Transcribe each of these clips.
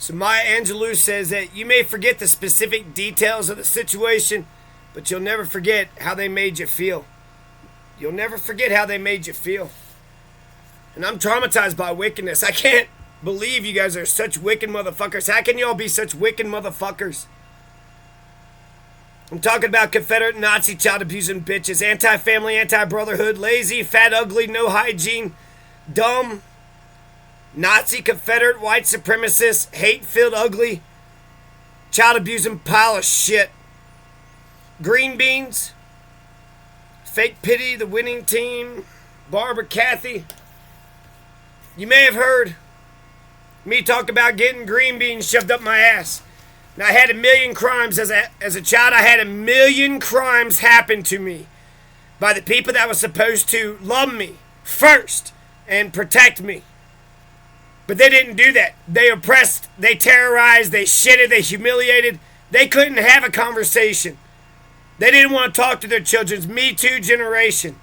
So Maya Angelou says that you may forget the specific details of the situation, but you'll never forget how they made you feel. You'll never forget how they made you feel. And I'm traumatized by wickedness. I can't believe you guys are such wicked motherfuckers. How can y'all be such wicked motherfuckers? I'm talking about Confederate, Nazi, child abusing bitches, anti-family, anti-brotherhood, lazy, fat, ugly, no hygiene, dumb, Nazi, Confederate, white supremacist, hate-filled, ugly, child abusing pile of shit. Green beans, fake pity, the winning team, Barbara Cathy. You may have heard me talk about getting green beans shoved up my ass. Now, I had a million crimes as a child. I had a million crimes happen to me by the people that were supposed to love me first and protect me. But they didn't do that. They oppressed, they terrorized, they shitted, they humiliated. They couldn't have a conversation. They didn't want to talk to their children's Me Too generation.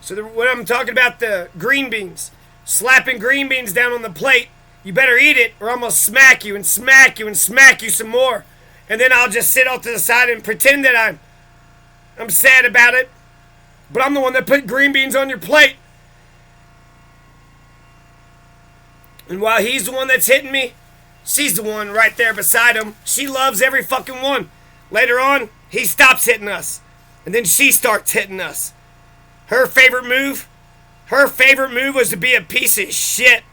So when I'm talking about the green beans, slapping green beans down on the plate, you better eat it or I'm going to smack you and smack you and smack you some more. And then I'll just sit off to the side and pretend that I'm sad about it. But I'm the one that put green beans on your plate. And while he's the one that's hitting me, she's the one right there beside him. She loves every fucking one. Later on, he stops hitting us. And then she starts hitting us. Her favorite move was to be a piece of shit.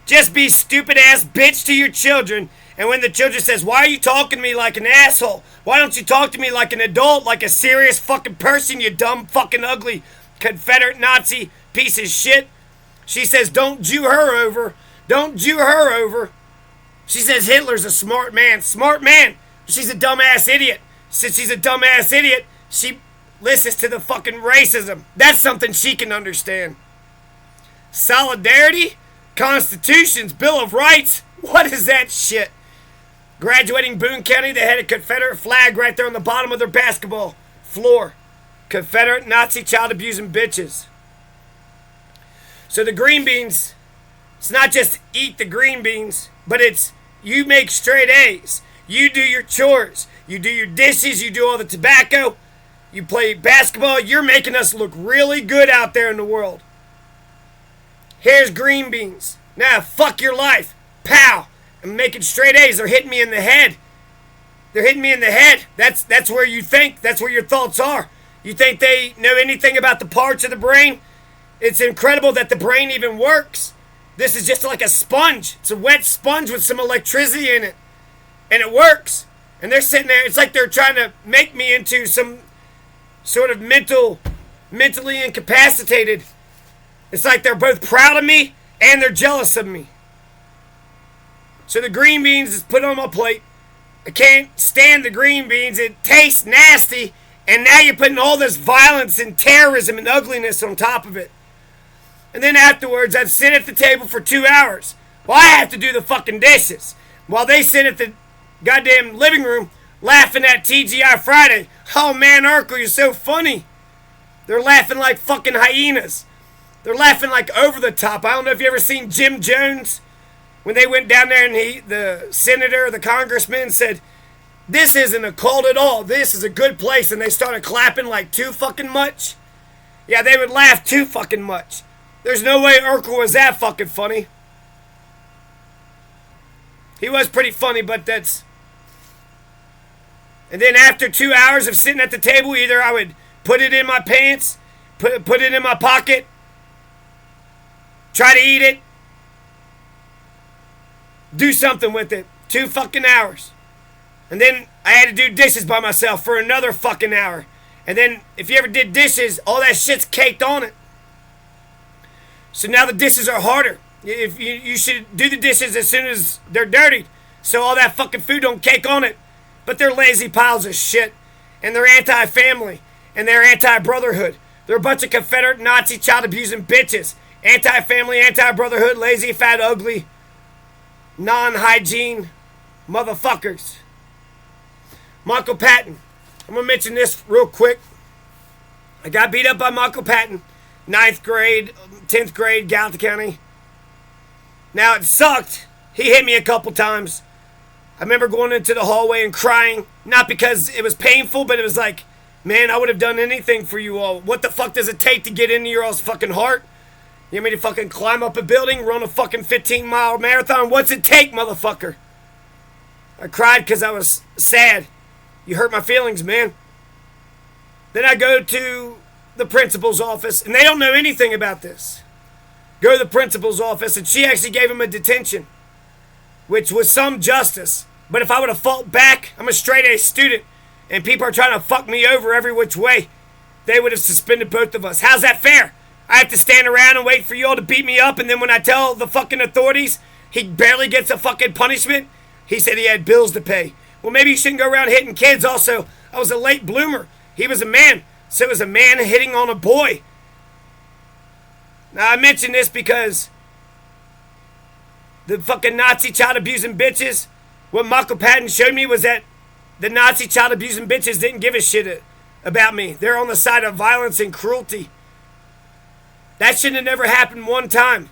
Just be stupid ass bitch to your children. And when the children says, why are you talking to me like an asshole? Why don't you talk to me like an adult, like a serious fucking person, you dumb fucking ugly Confederate Nazi piece of shit? She says, don't Jew her over. Don't Jew her over. She says Hitler's a smart man. Smart man. She's a dumbass idiot. Since she's a dumbass idiot, she listens to the fucking racism. That's something she can understand. Solidarity? Constitutions, Bill of Rights? What is that shit? Graduating Boone County, they had a Confederate flag right there on the bottom of their basketball floor. Confederate Nazi child abusing bitches. So the green beans, it's not just eat the green beans, but it's you make straight A's. You do your chores. You do your dishes. You do all the tobacco. You play basketball. You're making us look really good out there in the world. Here's green beans. Now, fuck your life. Pow. I'm making straight A's. They're hitting me in the head. They're hitting me in the head. That's where you think. That's where your thoughts are. You think they know anything about the parts of the brain? It's incredible that the brain even works. This is just like a sponge. It's a wet sponge with some electricity in it. And it works. And they're sitting there. It's like they're trying to make me into some sort of mentally incapacitated. It's like they're both proud of me and they're jealous of me. So the green beans is put on my plate. I can't stand the green beans. It tastes nasty. And now you're putting all this violence and terrorism and ugliness on top of it. And then afterwards, I'd sit at the table for 2 hours. Well, I have to do the fucking dishes. While they sit at the goddamn living room laughing at TGI Friday. Oh man, Urkel, you're so funny. They're laughing like fucking hyenas. They're laughing like over the top. I don't know if you ever seen Jim Jones. When they went down there and the senator, the congressman said, this isn't a cult at all. This is a good place. And they started clapping like too fucking much. Yeah, they would laugh too fucking much. There's no way Urkel was that fucking funny. He was pretty funny, but that's... And then after 2 hours of sitting at the table, either I would put it in my pants, put it in my pocket, try to eat it, do something with it. 2 fucking hours. And then I had to do dishes by myself for another fucking hour. And then if you ever did dishes, all that shit's caked on it. So now the dishes are harder. If you should do the dishes as soon as they're dirty, so all that fucking food don't cake on it. But they're lazy piles of shit. And they're anti-family. And they're anti-brotherhood. They're a bunch of Confederate Nazi child abusing bitches. Anti-family, anti-brotherhood, lazy, fat, ugly, non-hygiene motherfuckers. Michael Patton. I'm going to mention this real quick. I got beat up by Michael Patton. 9th grade, 10th grade, Gallatin County. Now, it sucked He hit me a couple times. I remember going into the hallway and crying, not because it was painful, but it was like, man, I would have done anything for you all. What the fuck does it take to get into your all's fucking heart? You want me to fucking climb up a building, run a fucking 15-mile marathon? What's it take, motherfucker? I cried because I was sad. You hurt my feelings, man. Then I go to the principal's office, and they don't know anything about this. Go to the principal's office, and she actually gave him a detention, which was some justice. But if I would have fought back, I'm a straight-A student, and people are trying to fuck me over every which way, they would have suspended both of us. How's that fair? I have to stand around and wait for you all to beat me up, and then when I tell the fucking authorities he barely gets a fucking punishment, he said he had bills to pay. Well, maybe you shouldn't go around hitting kids. Also, I was a late bloomer. He was a man, so it was a man hitting on a boy. Now, I mention this because the fucking Nazi child abusing bitches, what Michael Patton showed me was that the Nazi child abusing bitches didn't give a shit about me. They're on the side of violence and cruelty. That shouldn't have never happened one time.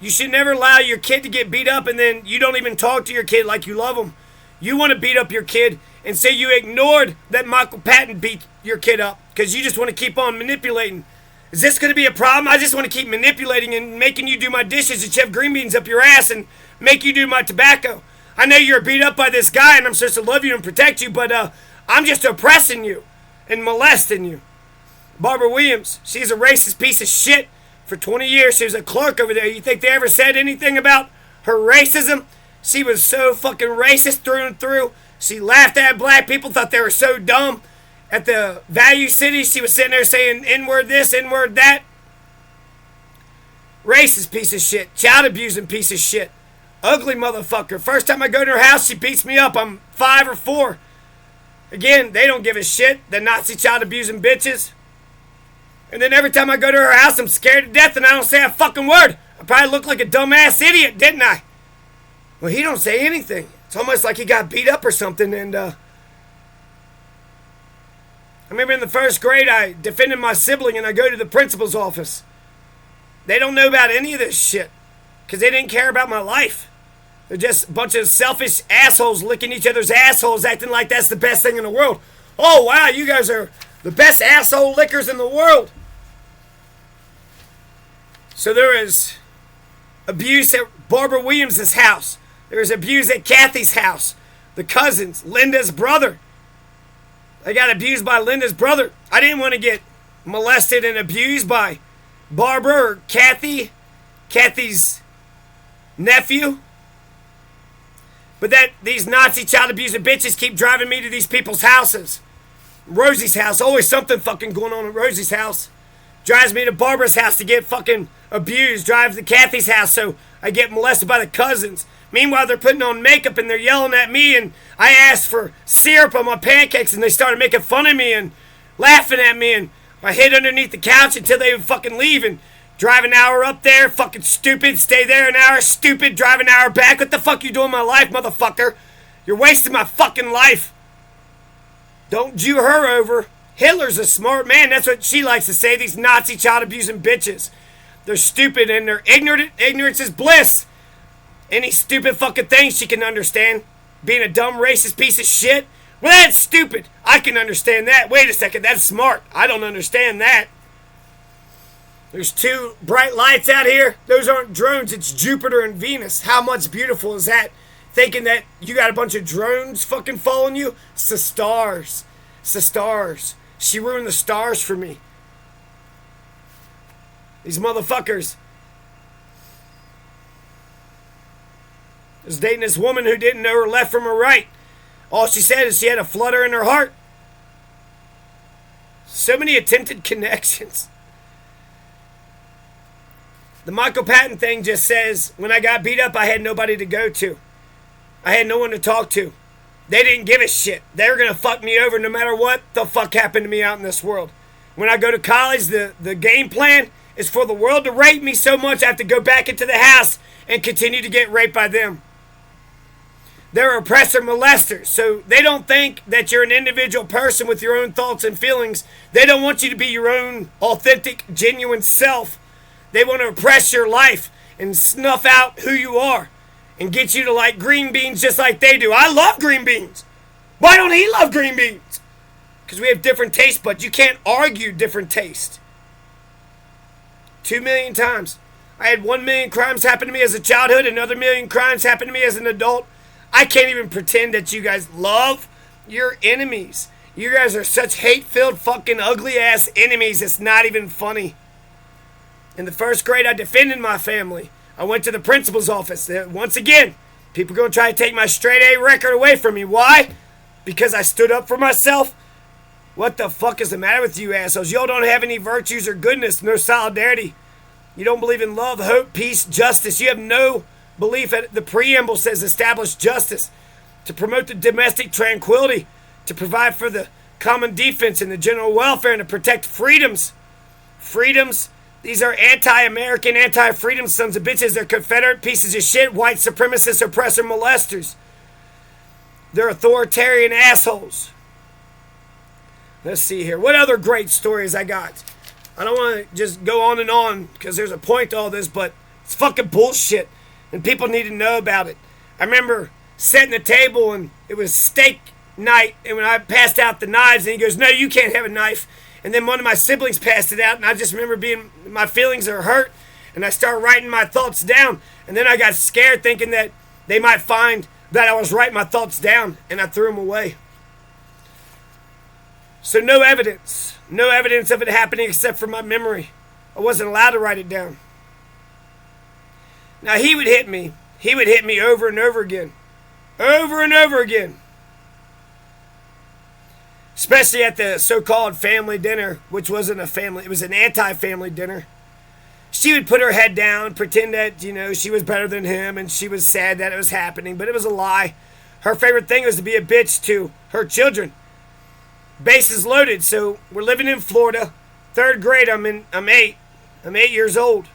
You should never allow your kid to get beat up and then you don't even talk to your kid like you love them. You want to beat up your kid and say you ignored that Michael Patton beat your kid up because you just want to keep on manipulating. Is this going to be a problem? I just want to keep manipulating and making you do my dishes and shove green beans up your ass and make you do my tobacco. I know you're beat up by this guy and I'm supposed to love you and protect you, but I'm just oppressing you and molesting you. Barbara Williams, she's a racist piece of shit. For 20 years, she was a clerk over there. You think they ever said anything about her racism? She was so fucking racist through and through. She laughed at black people, thought they were so dumb. At the Value City, she was sitting there saying N-word this, N-word that. Racist piece of shit. Child abusing piece of shit. Ugly motherfucker. First time I go to her house, she beats me up. I'm 5 or 4. Again, they don't give a shit. The Nazi child abusing bitches. And then every time I go to her house, I'm scared to death and I don't say a fucking word. I probably look like a dumbass idiot, didn't I? Well, he don't say anything. It's almost like he got beat up or something. And I remember in the first grade, I defended my sibling and I go to the principal's office. They don't know about any of this shit because they didn't care about my life. They're just a bunch of selfish assholes licking each other's assholes, acting like that's the best thing in the world. Oh, wow, you guys are the best asshole lickers in the world. So there is abuse at Barbara Williams' house. There is abuse at Kathy's house. The cousins, Linda's brother. I got abused by Linda's brother. I didn't want to get molested and abused by Barbara or Kathy, Kathy's nephew. But that these Nazi child abusing bitches keep driving me to these people's houses. Rosie's house, always something fucking going on at Rosie's house. Drives me to Barbara's house to get fucking abused. Drives to Kathy's house so I get molested by the cousins. Meanwhile, they're putting on makeup and they're yelling at me and I asked for syrup on my pancakes and they started making fun of me and laughing at me and I hid underneath the couch until they would fucking leave and drive an hour up there, fucking stupid, stay there an hour, stupid, drive an hour back. What the fuck you doing in my life, motherfucker? You're wasting my fucking life. Don't Jew her over. Hitler's a smart man. That's what she likes to say. These Nazi child abusing bitches. They're stupid and they're ignorant. Ignorance is bliss. Any stupid fucking thing she can understand. Being a dumb racist piece of shit. Well, that's stupid. I can understand that. Wait a second. That's smart. I don't understand that. There's 2 bright lights out here. Those aren't drones. It's Jupiter and Venus. How much beautiful is that? Thinking that you got a bunch of drones fucking following you? It's the stars. It's the stars. She ruined the stars for me. These motherfuckers. I was dating this woman who didn't know her left from her right. All she said is she had a flutter in her heart. So many attempted connections. The Michael Patton thing just says, when I got beat up, I had nobody to go to. I had no one to talk to. They didn't give a shit. They were going to fuck me over no matter what the fuck happened to me out in this world. When I go to college, the game plan is for the world to rape me so much I have to go back into the house and continue to get raped by them. They're oppressor molesters, so they don't think that you're an individual person with your own thoughts and feelings. They don't want you to be your own authentic, genuine self. They want to oppress your life and snuff out who you are. and get you to like green beans just like they do. I love green beans. Why don't he love green beans? Because we have different taste buds. You can't argue different taste. 2 million times. I had 1 million crimes happen to me as a childhood, another million crimes happen to me as an adult. I can't even pretend that you guys love your enemies. You guys are such hate-filled, fucking ugly-ass enemies, it's not even funny. In the first grade, I defended my family. I went to the principal's office. Once again, people are going to try to take my straight A record away from me. Why? Because I stood up for myself? What the fuck is the matter with you assholes? Y'all don't have any virtues or goodness, no solidarity. You don't believe in love, hope, peace, justice. You have no belief that the preamble says establish justice, to promote the domestic tranquility, to provide for the common defense and the general welfare, and to protect freedoms. Freedoms? These are anti-American, anti-freedom sons of bitches. They're Confederate pieces of shit, white supremacist oppressor molesters. They're authoritarian assholes. Let's see here. What other great stories I got? I don't want to just go on and on because there's a point to all this, but it's fucking bullshit and people need to know about it. I remember setting the table and it was steak night, and when I passed out the knives and he goes, "No, you can't have a knife." And then one of my siblings passed it out, and I just remember my feelings are hurt, and I started writing my thoughts down, and then I got scared thinking that they might find that I was writing my thoughts down, and I threw them away. So no evidence of it happening except for my memory. I wasn't allowed to write it down. Now he would hit me over and over again. Over and over again. Especially at the so-called family dinner, which wasn't a family, it was an anti-family dinner. She would put her head down, pretend that, she was better than him, and she was sad that it was happening, but it was a lie. Her favorite thing was to be a bitch to her children. Bases loaded, so we're living in Florida. 3rd grade, I'm 8. I'm 8 years old.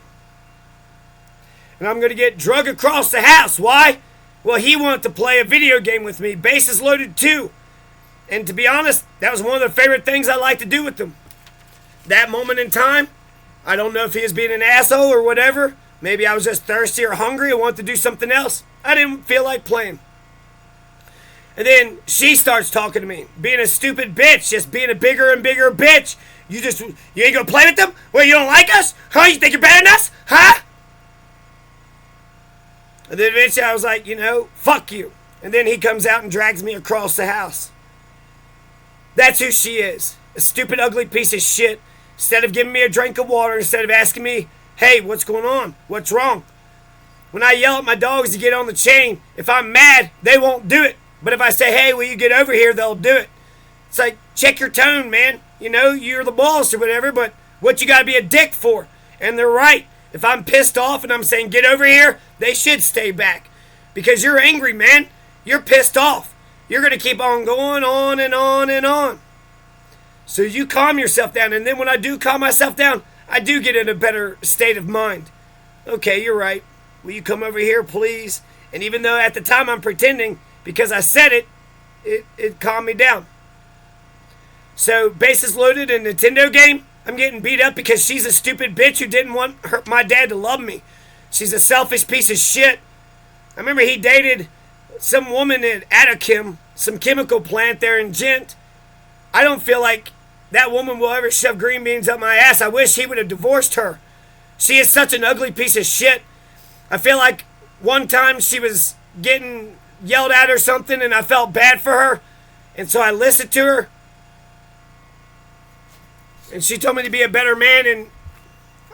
And I'm going to get drug across the house. Why? Well, he wanted to play a video game with me. Bases loaded 2. And to be honest, that was one of the favorite things I liked to do with them. That moment in time, I don't know if he was being an asshole or whatever. Maybe I was just thirsty or hungry and wanted to do something else. I didn't feel like playing. And then she starts talking to me, being a stupid bitch, just being a bigger and bigger bitch. You ain't gonna play with them? Well, you don't like us? Huh? You think you're better than us? Huh? And then eventually I was like, fuck you. And then he comes out and drags me across the house. That's who she is. A stupid, ugly piece of shit. Instead of giving me a drink of water, instead of asking me, "Hey, what's going on? What's wrong?" When I yell at my dogs to get on the chain, if I'm mad, they won't do it. But if I say, "Hey, will you get over here?" they'll do it. It's like, check your tone, man. You're the boss or whatever, but what you gotta be a dick for? And they're right. If I'm pissed off and I'm saying, "Get over here," they should stay back. Because you're angry, man. You're pissed off. You're going to keep on going on and on and on. So you calm yourself down. And then when I do calm myself down, I do get in a better state of mind. Okay, you're right. Will you come over here, please? And even though at the time I'm pretending, because I said it calmed me down. So, bases loaded, a Nintendo game. I'm getting beat up because she's a stupid bitch who didn't want my dad to love me. She's a selfish piece of shit. I remember he dated some woman at Atachem, some chemical plant there in Gent. I don't feel like that woman will ever shove green beans up my ass. I wish he would have divorced her. She is such an ugly piece of shit. I feel like one time she was getting yelled at or something and I felt bad for her. And so I listened to her. And she told me to be a better man and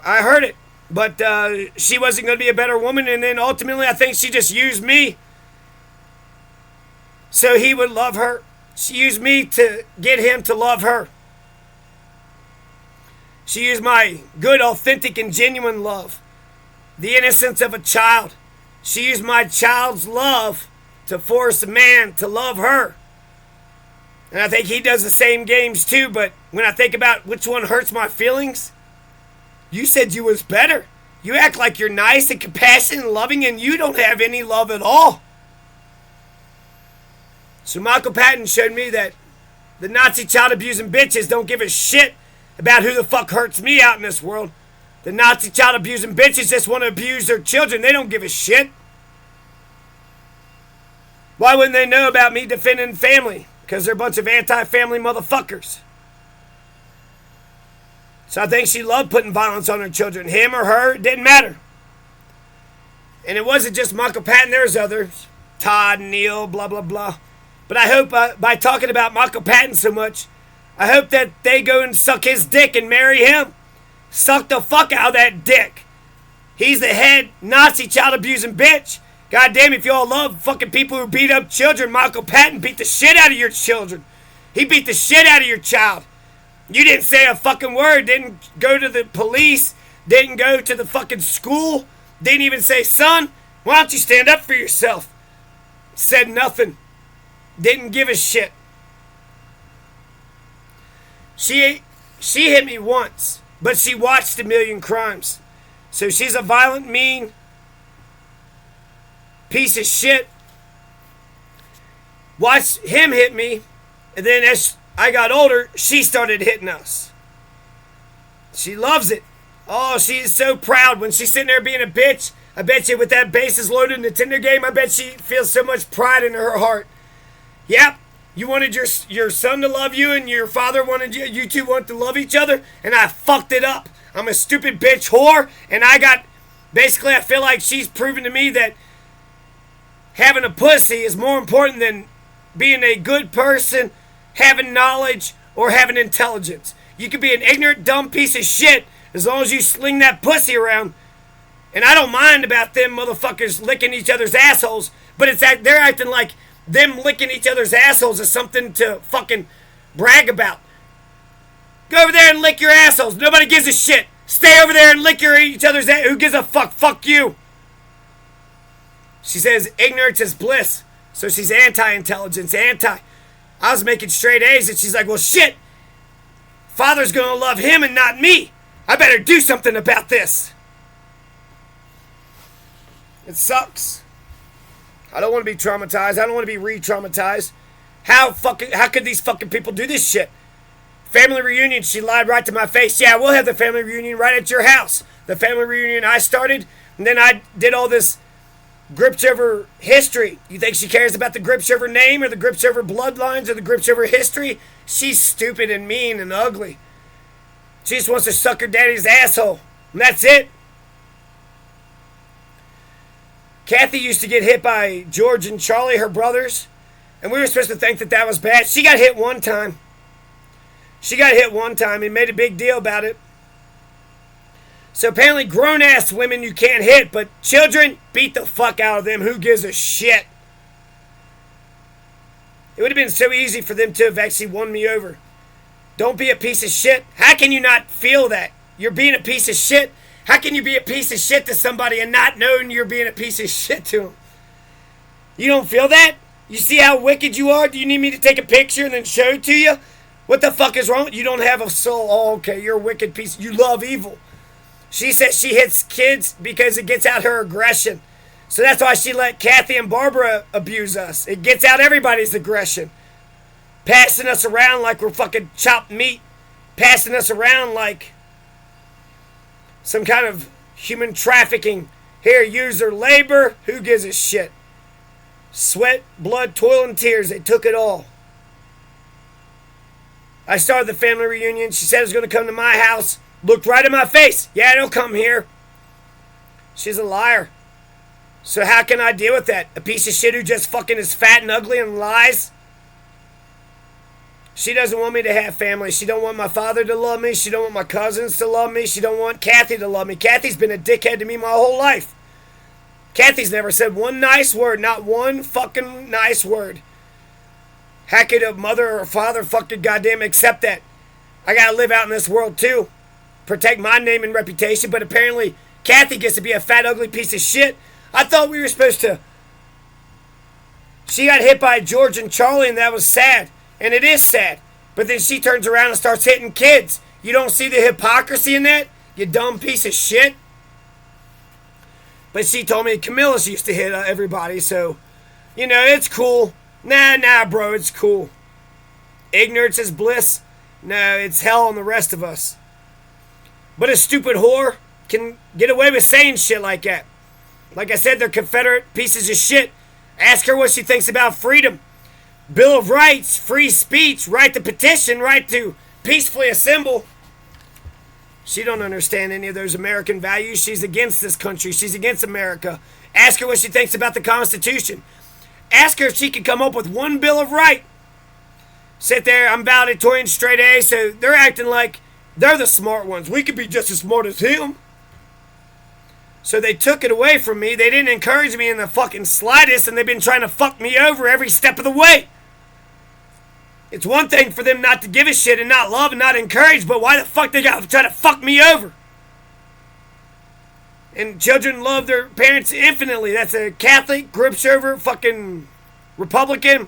I heard it. But she wasn't going to be a better woman. And then ultimately I think she just used me so he would love her. She used me to get him to love her. She used my good, authentic, and genuine love. The innocence of a child. She used my child's love to force a man to love her. And I think he does the same games too, but when I think about which one hurts my feelings, you said you was better. You act like you're nice and compassionate and loving, and you don't have any love at all. So Michael Patton showed me that the Nazi child abusing bitches don't give a shit about who the fuck hurts me out in this world. The Nazi child abusing bitches just want to abuse their children. They don't give a shit. Why wouldn't they know about me defending family? Because they're a bunch of anti-family motherfuckers. So I think she loved putting violence on her children. Him or her, it didn't matter. And it wasn't just Michael Patton, there's others. Todd, Neil, blah, blah, blah. But I hope by talking about Michael Patton so much, I hope that they go and suck his dick and marry him. Suck the fuck out of that dick. He's the head Nazi child abusing bitch. God damn, if y'all love fucking people who beat up children, Michael Patton beat the shit out of your children. He beat the shit out of your child. You didn't say a fucking word, didn't go to the police, didn't go to the fucking school, didn't even say, son, why don't you stand up for yourself? Said nothing. Didn't give a shit. She hit me once, but she watched a million crimes. So she's a violent, mean piece of shit. Watched him hit me, and then as I got older, she started hitting us. She loves it. Oh, she is so proud when she's sitting there being a bitch. I bet you with that bases loaded Nintendo game, I bet she feels so much pride in her heart. Yep, you wanted your son to love you, and your father wanted you two want to love each other, and I fucked it up. I'm a stupid bitch whore, and basically I feel like she's proven to me that having a pussy is more important than being a good person, having knowledge, or having intelligence. You could be an ignorant, dumb piece of shit as long as you sling that pussy around. And I don't mind about them motherfuckers licking each other's assholes, but they're acting like them licking each other's assholes is something to fucking brag about. Go over there and lick your assholes. Nobody gives a shit. Stay over there and lick each other's ass. Who gives a fuck? Fuck you. She says ignorance is bliss. So she's anti-intelligence, I was making straight A's, and she's like, well, shit. Father's gonna love him and not me. I better do something about this. It sucks. I don't want to be traumatized. I don't want to be re-traumatized. How could these fucking people do this shit? Family reunion, she lied right to my face. Yeah, we'll have the family reunion right at your house. The family reunion I started, and then I did all this Gripshover history. You think she cares about the Gripshover name or the Gripshover bloodlines or the Gripshover history? She's stupid and mean and ugly. She just wants to suck her daddy's asshole. And that's it. Kathy used to get hit by George and Charlie, her brothers. And we were supposed to think that was bad. She got hit one time. And made a big deal about it. So apparently grown-ass women you can't hit, but children, beat the fuck out of them. Who gives a shit? It would have been so easy for them to have actually won me over. Don't be a piece of shit. How can you not feel that? You're being a piece of shit. How can you be a piece of shit to somebody and not knowing you're being a piece of shit to them? You don't feel that? You see how wicked you are? Do you need me to take a picture and then show it to you? What the fuck is wrong? You don't have a soul. Oh, okay, you're a wicked piece. You love evil. She says she hits kids because it gets out her aggression. So that's why she let Kathy and Barbara abuse us. It gets out everybody's aggression. Passing us around like we're fucking chopped meat. Passing us around like some kind of human trafficking. Here, use their labor. Who gives a shit? Sweat, blood, toil, and tears. They took it all. I started the family reunion. She said it was going to come to my house. Looked right in my face. Yeah, it'll come here. She's a liar. So how can I deal with that? A piece of shit who just fucking is fat and ugly and lies? She doesn't want me to have family. She don't want my father to love me. She don't want my cousins to love me. She don't want Kathy to love me. Kathy's been a dickhead to me my whole life. Kathy's never said one nice word. Not one fucking nice word. How could a mother or a father fucking goddamn accept that? I gotta live out in this world too. Protect my name and reputation, but apparently Kathy gets to be a fat, ugly piece of shit. I thought we were supposed to. She got hit by George and Charlie, and that was sad. And it is sad. But then she turns around and starts hitting kids. You don't see the hypocrisy in that? You dumb piece of shit. But she told me Camillus used to hit everybody, so, it's cool. Nah, bro, it's cool. Ignorance is bliss. No, it's hell on the rest of us. But a stupid whore can get away with saying shit like that. Like I said, they're Confederate pieces of shit. Ask her what she thinks about freedom, Bill of Rights, free speech, right to petition, right to peacefully assemble. She don't understand any of those American values. She's against this country. She's against America. Ask her what she thinks about the Constitution. Ask her if she can come up with one Bill of Rights. Sit there, I'm valedictorian straight A, so they're acting like they're the smart ones. We could be just as smart as him. So they took it away from me. They didn't encourage me in the fucking slightest, and they've been trying to fuck me over every step of the way. It's one thing for them not to give a shit and not love and not encourage, but why the fuck they gotta try to fuck me over? And children love their parents infinitely. That's a Catholic, Gripshover, fucking Republican.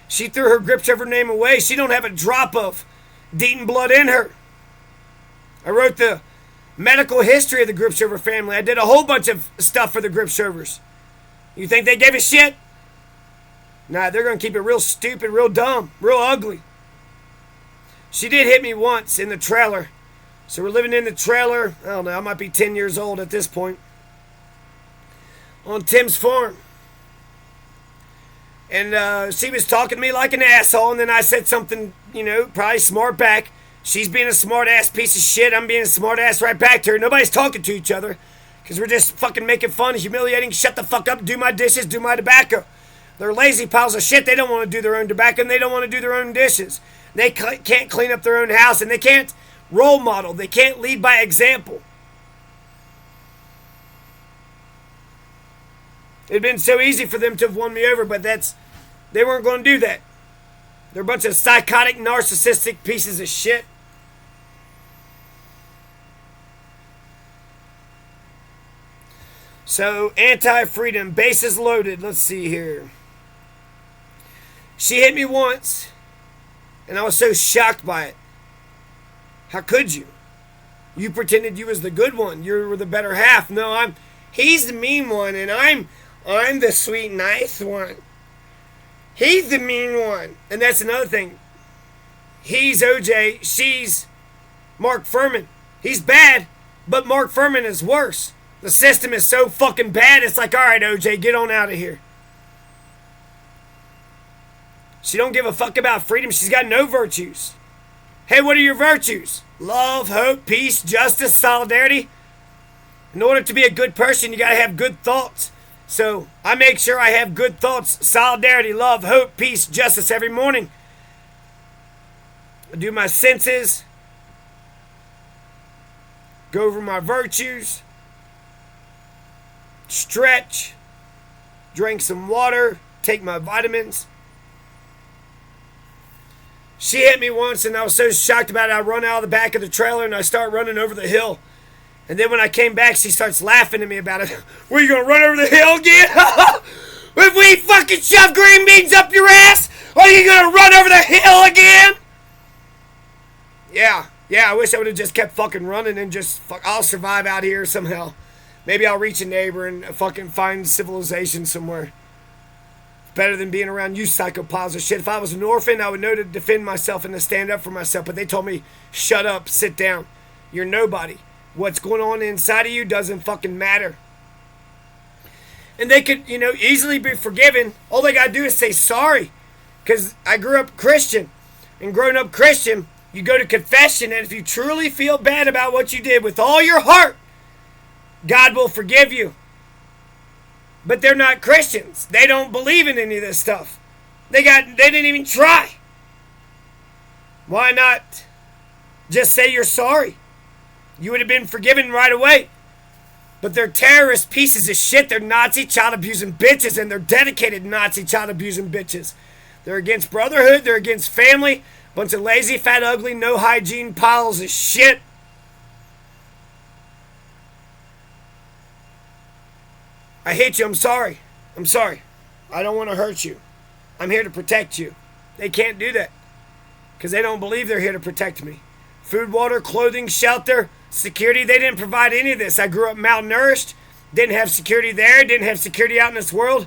She threw her Gripshover name away. She don't have a drop of Deaton blood in her. I wrote the medical history of the Gripshover family. I did a whole bunch of stuff for the Gripshovers. You think they gave a shit? Nah, they're going to keep it real stupid, real dumb, real ugly. She did hit me once in the trailer. So we're living in the trailer. I don't know, I might be 10 years old at this point. On Tim's farm. And she was talking to me like an asshole, and then I said something, probably smart back. She's being a smart ass piece of shit. I'm being a smart ass right back to her. Nobody's talking to each other because we're just fucking making fun, humiliating, shut the fuck up, do my dishes, do my tobacco. They're lazy piles of shit. They don't want to do their own tobacco, and they don't want to do their own dishes. They can't clean up their own house, and they can't role model. They can't lead by example. It'd been so easy for them to have won me over, but they weren't going to do that. They're a bunch of psychotic, narcissistic pieces of shit. So, anti-freedom, bases loaded. Let's see here. She hit me once, and I was so shocked by it. How could you? You pretended you was the good one. You were the better half. No, he's the mean one, and I'm the sweet, nice one. He's the mean one. And that's another thing. He's OJ. She's Mark Fuhrman. He's bad, but Mark Fuhrman is worse. The system is so fucking bad, it's like, all right, OJ, get on out of here. She don't give a fuck about freedom. She's got no virtues. Hey, what are your virtues? Love, hope, peace, justice, solidarity. In order to be a good person, you gotta have good thoughts. So I make sure I have good thoughts, solidarity, love, hope, peace, justice every morning. I do my senses. Go over my virtues. Stretch. Drink some water. Take my vitamins. She hit me once and I was so shocked about it. I run out of the back of the trailer and I start running over the hill. And then when I came back, she starts laughing at me about it. Were you going to run over the hill again? If we fucking shove green beans up your ass, are you going to run over the hill again? Yeah, I wish I would have just kept fucking running and I'll survive out here somehow. Maybe I'll reach a neighbor and fucking find civilization somewhere. Better than being around you psychopiles of shit. If I was an orphan, I would know to defend myself and to stand up for myself. But they told me, shut up, sit down. You're nobody. What's going on inside of you doesn't fucking matter. And they could, easily be forgiven. All they gotta do is say sorry. Because I grew up Christian. And growing up Christian, you go to confession. And if you truly feel bad about what you did with all your heart, God will forgive you. But they're not Christians. They don't believe in any of this stuff. They didn't even try. Why not just say you're sorry? You would have been forgiven right away. But they're terrorist pieces of shit. They're Nazi child abusing bitches, and they're dedicated Nazi child abusing bitches. They're against brotherhood. They're against family. Bunch of lazy, fat, ugly, no hygiene piles of shit. I hate you. I'm sorry. I don't want to hurt you. I'm here to protect you. They can't do that because they don't believe they're here to protect me. Food, water, clothing, shelter, security. They didn't provide any of this. I grew up malnourished. Didn't have security there. Didn't have security out in this world.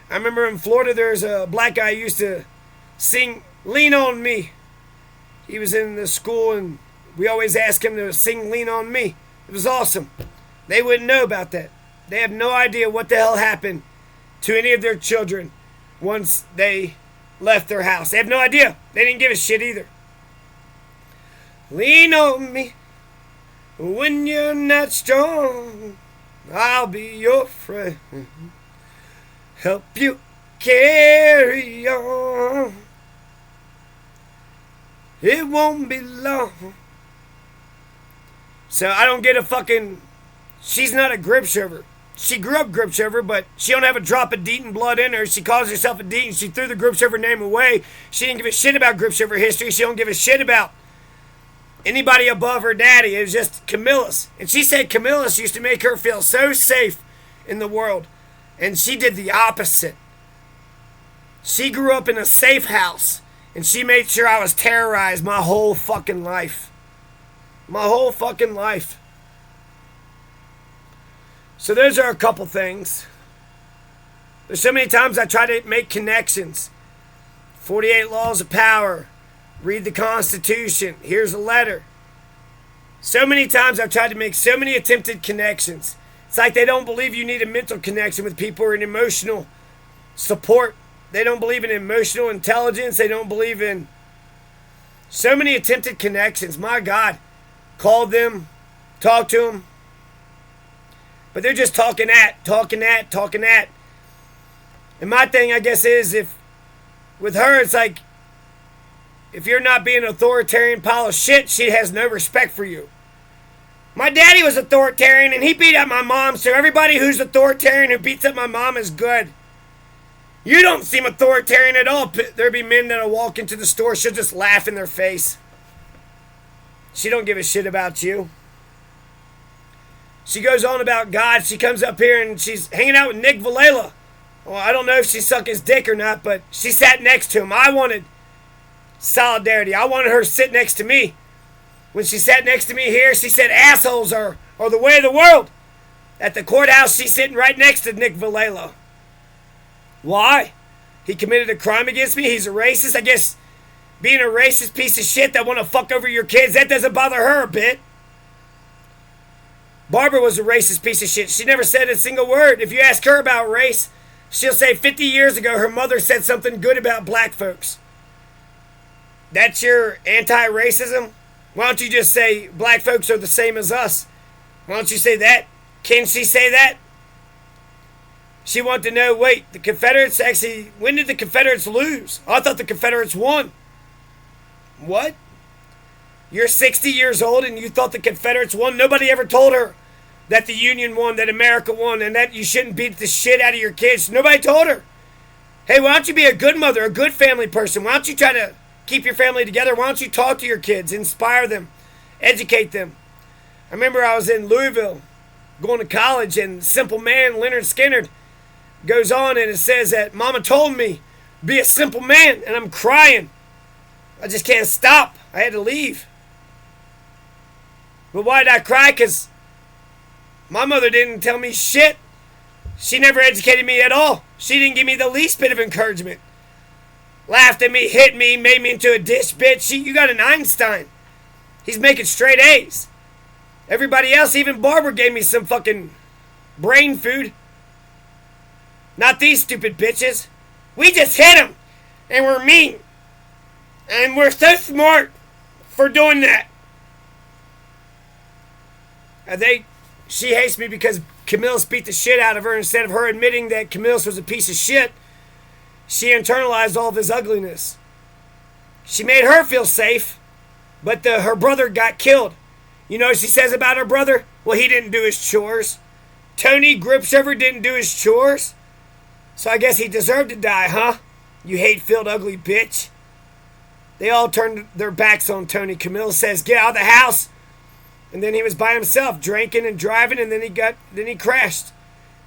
I remember in Florida there's a black guy who used to sing Lean on Me. He was in the school and We always ask him to sing Lean On Me. It was awesome. They wouldn't know about that. They have no idea what the hell happened to any of their children once they left their house. They have no idea. They didn't give a shit either. Lean on me when you're not strong. I'll be your friend. Help you carry on. It won't be long. So I don't get a fucking... She's not a grip shover. She grew up grip shover, but she don't have a drop of Deaton blood in her. She calls herself a Deaton. She threw the grip shover name away. She didn't give a shit about grip shover history. She don't give a shit about anybody above her daddy. It was just Camillus. And she said Camillus used to make her feel so safe in the world. And she did the opposite. She grew up in a safe house. And she made sure I was terrorized my whole fucking life. My whole fucking life. So those are a couple things. There's so many times I try to make connections. 48 Laws of Power. Read the Constitution. Here's a letter. So many times I've tried to make so many attempted connections. It's like they don't believe you need a mental connection with people or an emotional support. They don't believe in emotional intelligence. They don't believe in so many attempted connections. My God. Called them. Talked to them. But they're just talking at. And my thing, I guess, is with her, it's like, if you're not being an authoritarian pile of shit, she has no respect for you. My daddy was authoritarian, and he beat up my mom, so everybody who's authoritarian who beats up my mom is good. You don't seem authoritarian at all. There'll be men that'll walk into the store, she'll just laugh in their face. She don't give a shit about you. She goes on about God. She comes up here and she's hanging out with Nick Vilela. Well, I don't know if she sucked his dick or not, but she sat next to him. I wanted solidarity. I wanted her to sit next to me. When she sat next to me here, she said assholes are the way of the world. At the courthouse, she's sitting right next to Nick Vilela. Why? He committed a crime against me? He's a racist? I guess being a racist piece of shit that want to fuck over your kids, that doesn't bother her a bit. Barbara was a racist piece of shit. She never said a single word. If you ask her about race, she'll say 50 years ago her mother said something good about black folks. That's your anti-racism? Why don't you just say black folks are the same as us? Why don't you say that? Can she say that? She wanted to know, wait, the Confederates actually, when did the Confederates lose? I thought the Confederates won. What? You're 60 years old and you thought the Confederates won? Nobody ever told her that the Union won, that America won, and that you shouldn't beat the shit out of your kids. Nobody told her. Hey, why don't you be a good mother, a good family person? Why don't you try to keep your family together? Why don't you talk to your kids, inspire them, educate them? I remember I was in Louisville going to college, and simple man Leonard Skinner goes on and it says that Mama told me be a simple man, and I'm crying. I just can't stop. I had to leave. But why did I cry? Because my mother didn't tell me shit. She never educated me at all. She didn't give me the least bit of encouragement. Laughed at me, hit me, made me into a dish bitch. You got an Einstein. He's making straight A's. Everybody else, even Barbara, gave me some fucking brain food. Not these stupid bitches. We just hit them. And we're mean. And we're so smart for doing that. She hates me because Camillus beat the shit out of her. Instead of her admitting that Camillus was a piece of shit, she internalized all of his ugliness. She made her feel safe, but her brother got killed. You know what she says about her brother? Well, he didn't do his chores. Tony Gripshover didn't do his chores. So I guess he deserved to die, huh? You hate-filled ugly bitch. They all turned their backs on Tony. Camillus says, get out of the house. And then he was by himself, drinking and driving, and then he crashed.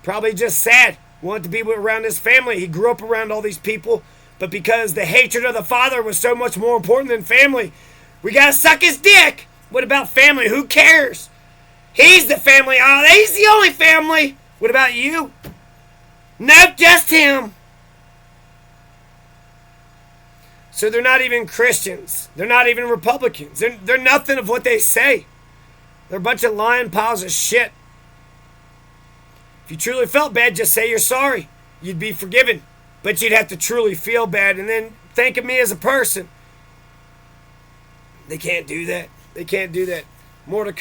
Probably just sad. Wanted to be around his family. He grew up around all these people, but because the hatred of the father was so much more important than family, we gotta suck his dick. What about family? Who cares? He's the family. Oh, he's the only family. What about you? Nope, just him. So they're not even Christians. They're not even Republicans. They're nothing of what they say. They're a bunch of lying piles of shit. If you truly felt bad, just say you're sorry. You'd be forgiven. But you'd have to truly feel bad and then think of me as a person. They can't do that. They can't do that. More to come.